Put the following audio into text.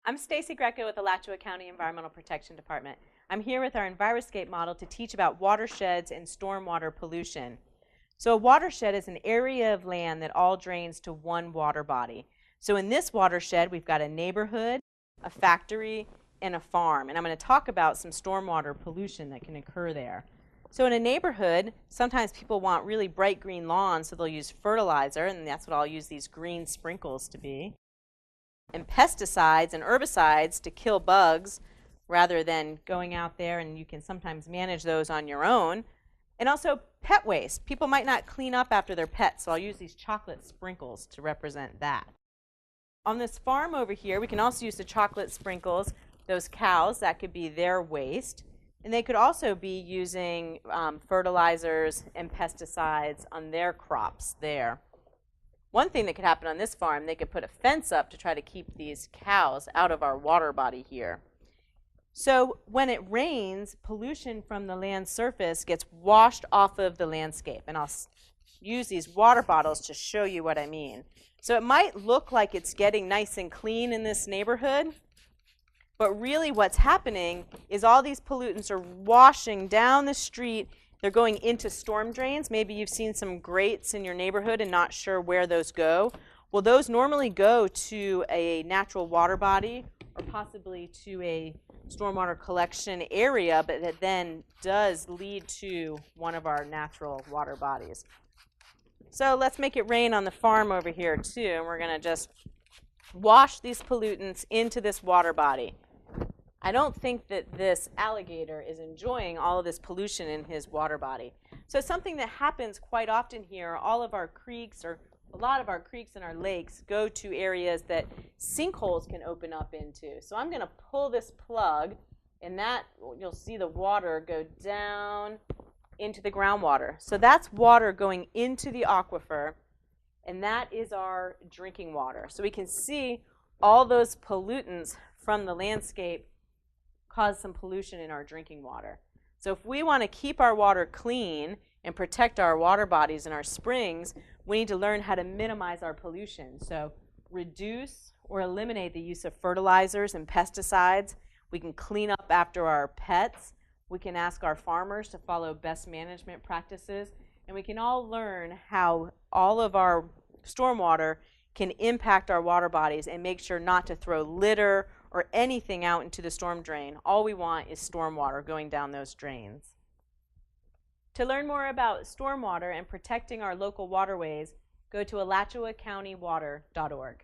I'm Stacy Greco with Alachua County Environmental Protection Department. I'm here with our Enviroscape model to teach about watersheds and stormwater pollution. So a watershed is an area of land that all drains to one water body. So in this watershed, we've got a neighborhood, a factory, and a farm. And I'm going to talk about some stormwater pollution that can occur there. So in a neighborhood, sometimes people want really bright green lawns, so they'll use fertilizer, and that's what I'll use these green sprinkles to be. And pesticides and herbicides to kill bugs rather than going out there, and you can sometimes manage those on your own. And also pet waste. People might not clean up after their pets, so I'll use these chocolate sprinkles to represent that. On this farm over here, we can also use the chocolate sprinkles, those cows, that could be their waste. And they could also be using fertilizers and pesticides on their crops there. One thing that could happen on this farm, they could put a fence up to try to keep these cows out of our water body here. So when it rains, pollution from the land surface gets washed off of the landscape. And I'll use these water bottles to show you what I mean. So it might look like it's getting nice and clean in this neighborhood, but really what's happening is all these pollutants are washing down the street. They're going into storm drains. Maybe you've seen some grates in your neighborhood and not sure where those go. Well, those normally go to a natural water body or possibly to a stormwater collection area, but that then does lead to one of our natural water bodies. So let's make it rain on the farm over here too, and we're going to just wash these pollutants into this water body. I don't think that this alligator is enjoying all of this pollution in his water body. So something that happens quite often here, all of our creeks, or a lot of our creeks and our lakes, go to areas that sinkholes can open up into. So I'm going to pull this plug, and that, you'll see the water go down into the groundwater. So that's water going into the aquifer, and that is our drinking water. So we can see all those pollutants from the landscape cause some pollution in our drinking water. So if we want to keep our water clean and protect our water bodies and our springs, we need to learn how to minimize our pollution. So reduce or eliminate the use of fertilizers and pesticides. We can clean up after our pets. We can ask our farmers to follow best management practices. And we can all learn how all of our stormwater can impact our water bodies and make sure not to throw litter or anything out into the storm drain. All we want is stormwater going down those drains. To learn more about stormwater and protecting our local waterways, go to alachuacountywater.org.